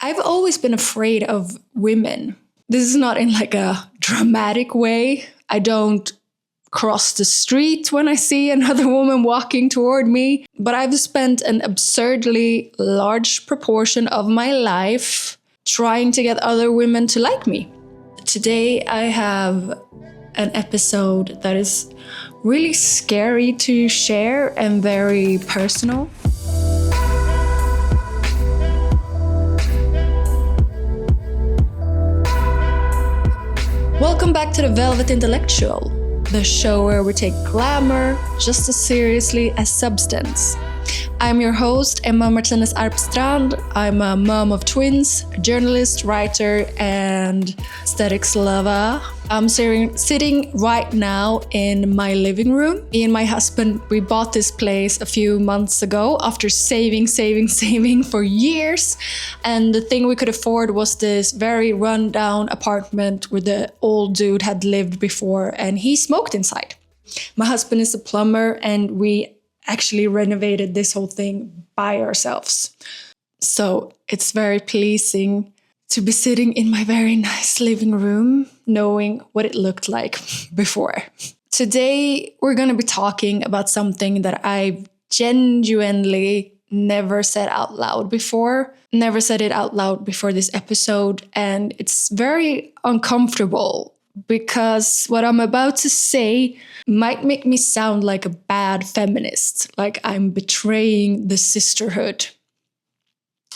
I've always been afraid of women. This is not in like a dramatic way. I don't cross the street when I see another woman walking toward me, but I've spent an absurdly large proportion of my life trying to get other women to like me. Today I have an episode that is really scary to share and very personal. Welcome back to the Velvet Intellectual, the show where we take glamour just as seriously as substance. I'm your host, Emma Martinez Arpstrand. I'm a mom of twins, a journalist, writer, and aesthetics lover. I'm sitting right now in my living room. Me and my husband, we bought this place a few months ago after saving for years. And the thing we could afford was this very rundown apartment where the old dude had lived before, and he smoked inside. My husband is a plumber, and we actually renovated this whole thing by ourselves. So it's very pleasing to be sitting in my very nice living room, knowing what it looked like before. Today, we're going to be talking about something that I've genuinely never said out loud before. Never said it out loud before this episode. And it's very uncomfortable because what I'm about to say might make me sound like a bad feminist, like I'm betraying the sisterhood.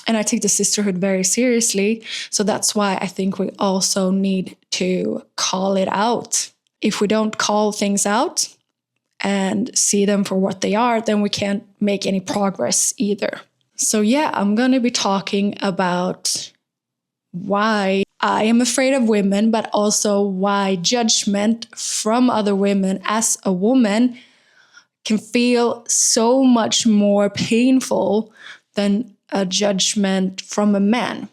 And I take the sisterhood very seriously, so that's why I think we also need to call it out. If we don't call things out and see them for what they are, then we can't make any progress either. So yeah, I'm going to be talking about why I am afraid of women, but also why judgment from other women as a woman can feel so much more painful than a judgment from a man.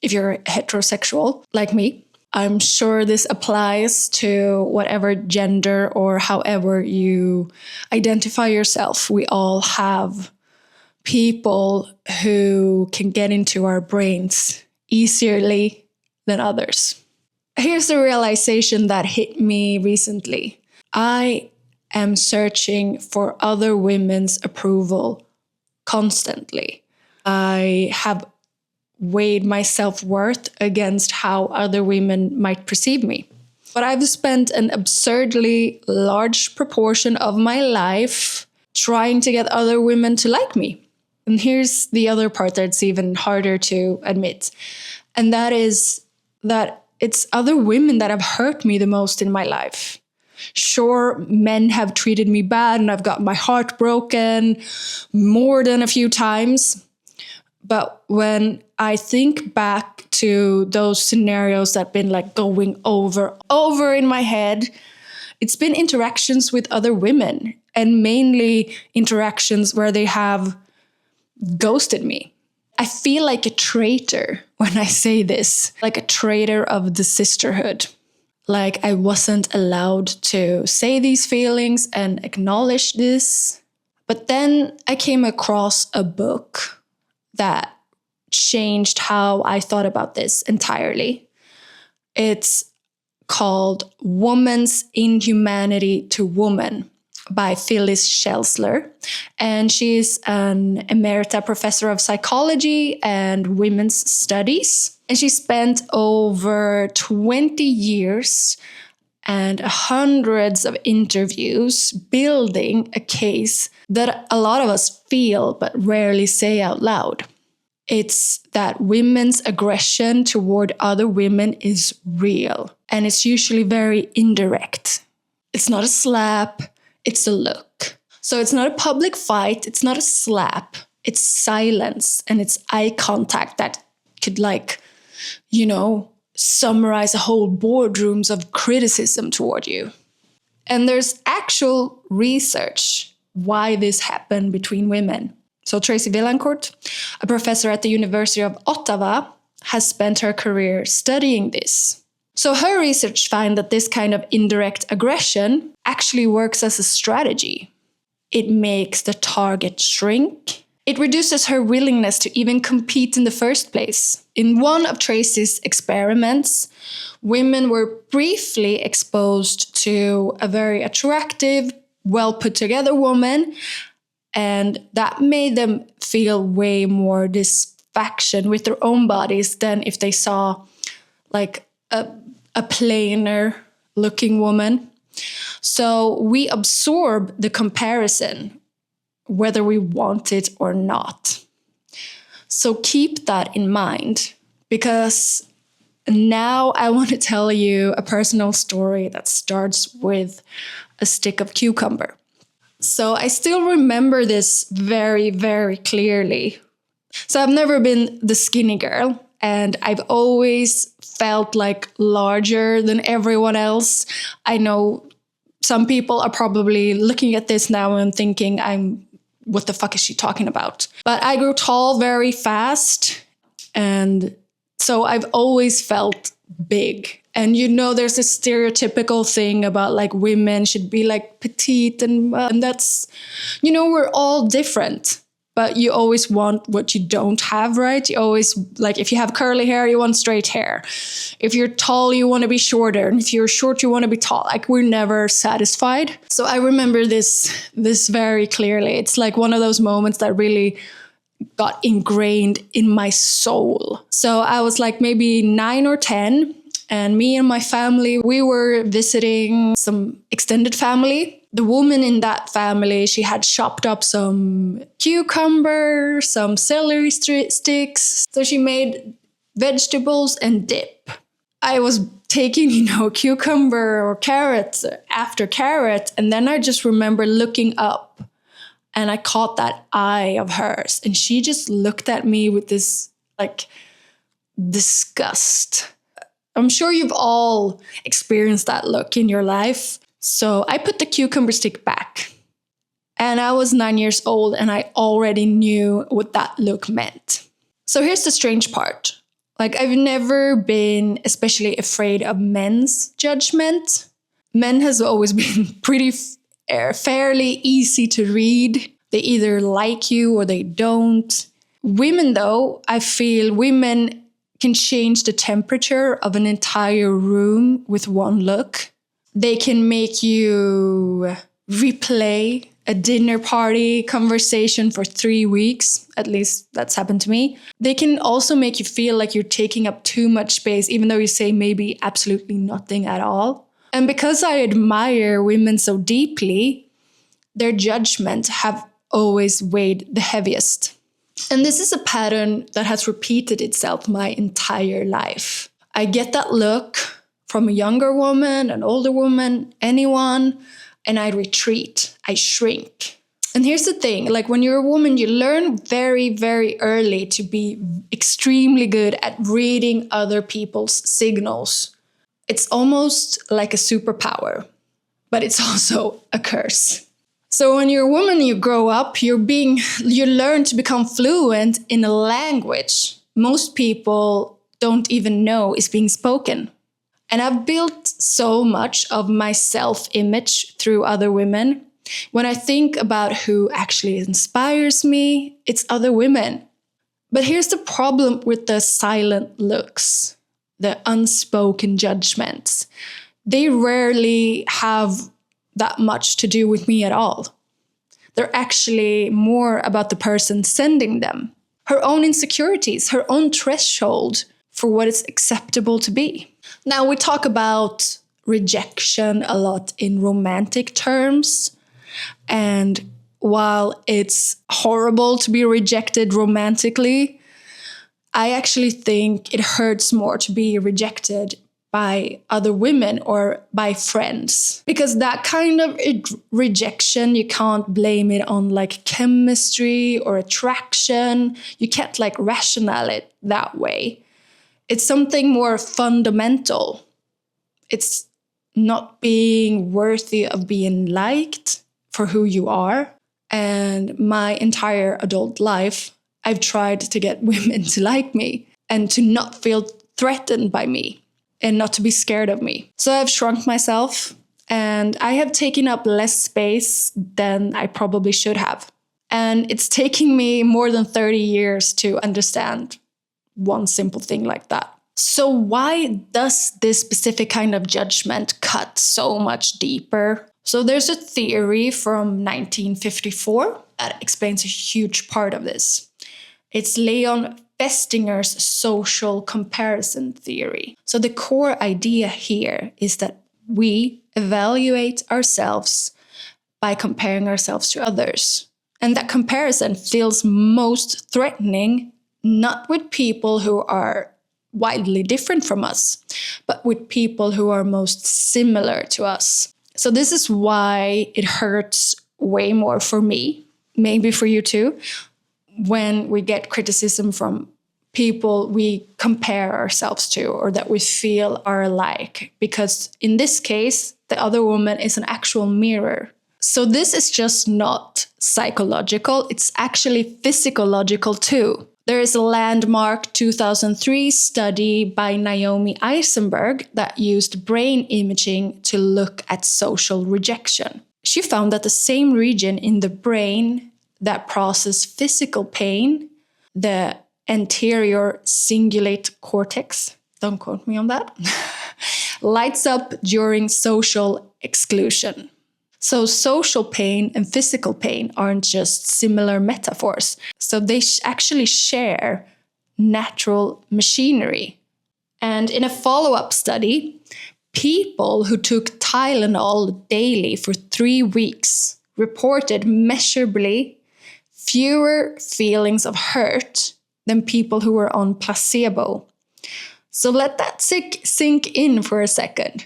If you're heterosexual, like me, I'm sure this applies to whatever gender or however you identify yourself. We all have people who can get into our brains easierly than others. Here's the realization that hit me recently. I am searching for other women's approval constantly. I have weighed my self-worth against how other women might perceive me. But I've spent an absurdly large proportion of my life trying to get other women to like me. And here's the other part that's even harder to admit. And that is that it's other women that have hurt me the most in my life. Sure, men have treated me bad and I've got my heart broken more than a few times. But when I think back to those scenarios that have been like going over in my head, it's been interactions with other women, and mainly interactions where they have ghosted me. I feel like a traitor when I say this, like a traitor of the sisterhood. Like I wasn't allowed to say these feelings and acknowledge this. But then I came across a book that changed how I thought about this entirely. It's called Woman's Inhumanity to Woman by Phyllis Chesler. And she's an emerita professor of psychology and women's studies. And she spent over 20 years and hundreds of interviews building a case that a lot of us feel but rarely say out loud. It's that women's aggression toward other women is real. And it's usually very indirect. It's not a slap. It's a look. So it's not a public fight. It's not a slap. It's silence and it's eye contact that could summarize a whole boardrooms of criticism toward you. And there's actual research why this happened between women. So Tracy Vaillancourt, a professor at the University of Ottawa, has spent her career studying this. So her research found that this kind of indirect aggression actually works as a strategy. It makes the target shrink It reduces her willingness to even compete in the first place. In one of Tracy's experiments, women were briefly exposed to a very attractive, well put together woman, and that made them feel way more dissatisfaction with their own bodies than if they saw like a plainer looking woman. So we absorb the comparison, whether we want it or not. So keep that in mind, because now I want to tell you a personal story that starts with a stick of cucumber. So I still remember this very, very clearly. So I've never been the skinny girl, and I've always felt like larger than everyone else. I know some people are probably looking at this now and thinking, what the fuck is she talking about? But I grew tall very fast. And so I've always felt big. And there's this stereotypical thing about like women should be like petite and that's, we're all different. But you always want what you don't have, right? You always, like, if you have curly hair, you want straight hair. If you're tall, you want to be shorter. And if you're short, you want to be tall. Like, we're never satisfied. So I remember this very clearly. It's like one of those moments that really got ingrained in my soul. So I was like maybe 9 or 10. And me and my family, we were visiting some extended family. The woman in that family, she had chopped up some cucumber, some celery sticks. So she made vegetables and dip. I was taking, cucumber or carrots after carrot. And then I just remember looking up and I caught that eye of hers. And she just looked at me with this like disgust. I'm sure you've all experienced that look in your life. So I put the cucumber stick back. And I was 9 years old and I already knew what that look meant. So here's the strange part. Like, I've never been especially afraid of men's judgment. Men has always been pretty fairly easy to read. They either like you or they don't. Women, though, I feel women can change the temperature of an entire room with one look. They can make you replay a dinner party conversation for 3 weeks. At least that's happened to me. They can also make you feel like you're taking up too much space, even though you say maybe absolutely nothing at all. And because I admire women so deeply, their judgments have always weighed the heaviest. And this is a pattern that has repeated itself my entire life. I get that look from a younger woman, an older woman, anyone, and I retreat, I shrink. And here's the thing, like when you're a woman, you learn very, very early to be extremely good at reading other people's signals. It's almost like a superpower, but it's also a curse. So when you're a woman, you grow up, you learn to become fluent in a language most people don't even know is being spoken. And I've built so much of my self-image through other women. When I think about who actually inspires me, it's other women. But here's the problem with the silent looks, the unspoken judgments. They rarely have that much to do with me at all. They're actually more about the person sending them. Her own insecurities, her own threshold for what is acceptable to be. Now, we talk about rejection a lot in romantic terms. And while it's horrible to be rejected romantically, I actually think it hurts more to be rejected by other women or by friends. Because that kind of rejection, you can't blame it on like chemistry or attraction. You can't like rationalize it that way. It's something more fundamental. It's not being worthy of being liked for who you are. And my entire adult life, I've tried to get women to like me and to not feel threatened by me and not to be scared of me. So I've shrunk myself and I have taken up less space than I probably should have. And it's taking me more than 30 years to understand one simple thing like that. So why does this specific kind of judgment cut so much deeper? So there's a theory from 1954 that explains a huge part of this. It's Leon Festinger's social comparison theory. So the core idea here is that we evaluate ourselves by comparing ourselves to others. And that comparison feels most threatening, not with people who are wildly different from us, but with people who are most similar to us. So this is why it hurts way more for me, maybe for you too, when we get criticism from people we compare ourselves to or that we feel are alike. Because in this case, the other woman is an actual mirror. So this is just not psychological, it's actually physiological too. There is a landmark 2003 study by Naomi Eisenberg that used brain imaging to look at social rejection. She found that the same region in the brain that processes physical pain, the anterior cingulate cortex, don't quote me on that, lights up during social exclusion. So social pain and physical pain aren't just similar metaphors. So they actually share natural machinery. And in a follow-up study, people who took Tylenol daily for 3 weeks reported measurably fewer feelings of hurt than people who were on placebo. So let that sink in for a second.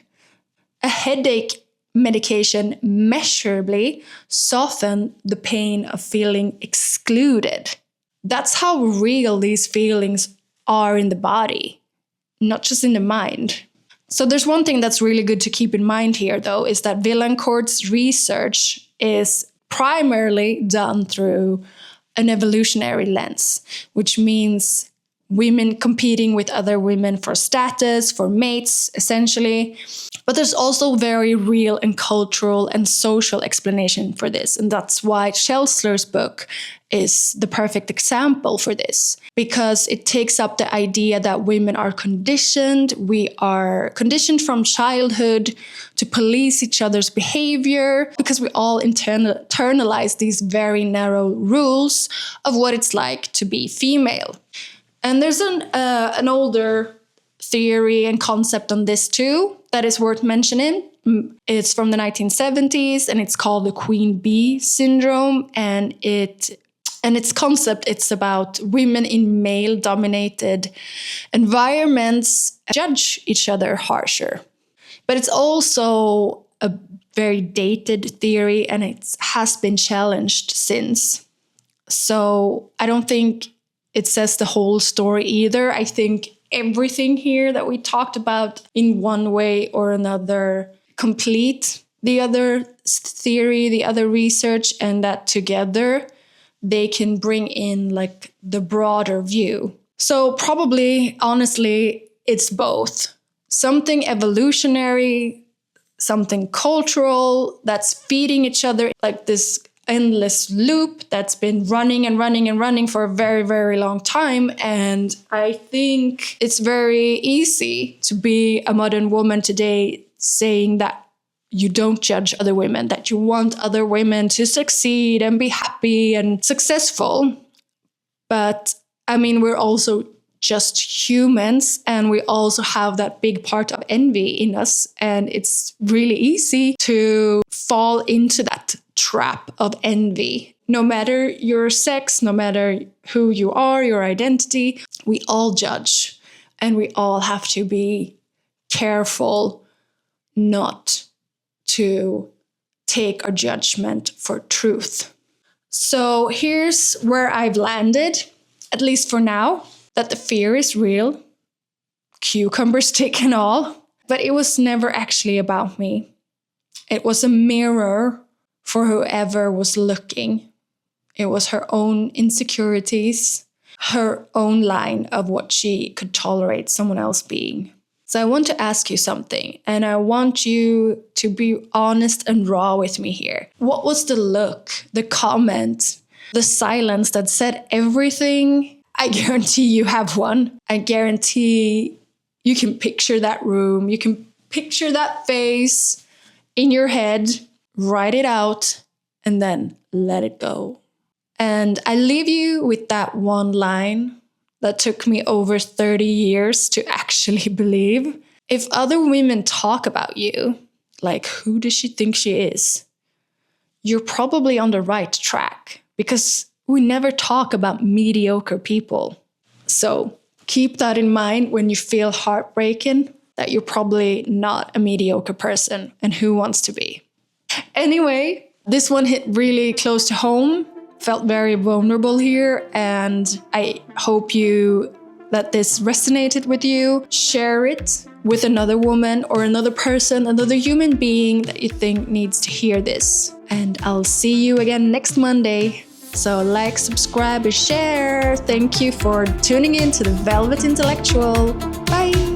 A headache medication measurably soften the pain of feeling excluded. That's how real these feelings are in the body, not just in the mind. So there's one thing that's really good to keep in mind here, though, is that Vaillancourt's research is primarily done through an evolutionary lens, which means women competing with other women for status, for mates, essentially. But there's also very real and cultural and social explanation for this. And that's why Chesler's book is the perfect example for this, because it takes up the idea that women are conditioned. We are conditioned from childhood to police each other's behavior because we all internalize these very narrow rules of what it's like to be female. And there's an older theory and concept on this too that is worth mentioning. It's from the 1970s and it's called the Queen Bee syndrome. And its concept, it's about women in male-dominated environments judge each other harsher. But it's also a very dated theory and it has been challenged since. So I don't think it says the whole story either. I think everything here that we talked about in one way or another complete the other theory, the other research, and that together they can bring in like the broader view. So probably, honestly, it's both. Something evolutionary, something cultural that's feeding each other, like this endless loop that's been running and running and running for a very, very long time. And I think it's very easy to be a modern woman today saying that you don't judge other women, that you want other women to succeed and be happy and successful. But I mean, we're also just humans and we also have that big part of envy in us. And it's really easy to fall into that trap of envy. No matter your sex, no matter who you are, your identity, we all judge and we all have to be careful not to take our judgment for truth. So here's where I've landed, at least for now, that the fear is real, cucumber stick and all, but it was never actually about me. It was a mirror for whoever was looking. It was her own insecurities, her own line of what she could tolerate someone else being. So I want to ask you something, and I want you to be honest and raw with me here. What was the look, the comment, the silence that said everything, I guarantee you have one. I guarantee you can picture that room. You can picture that face in your head, write it out, and then let it go. And I leave you with that one line that took me over 30 years to actually believe. If other women talk about you, like, who does she think she is? You're probably on the right track, because we never talk about mediocre people. So keep that in mind when you feel heartbreaking, that you're probably not a mediocre person, and who wants to be? Anyway, this one hit really close to home. Felt very vulnerable here, and I hope that this resonated with you. Share it with another woman or another person, another human being that you think needs to hear this. And I'll see you again next Monday. So like, subscribe, and share. Thank you for tuning in to the Velvet Intellectual. Bye!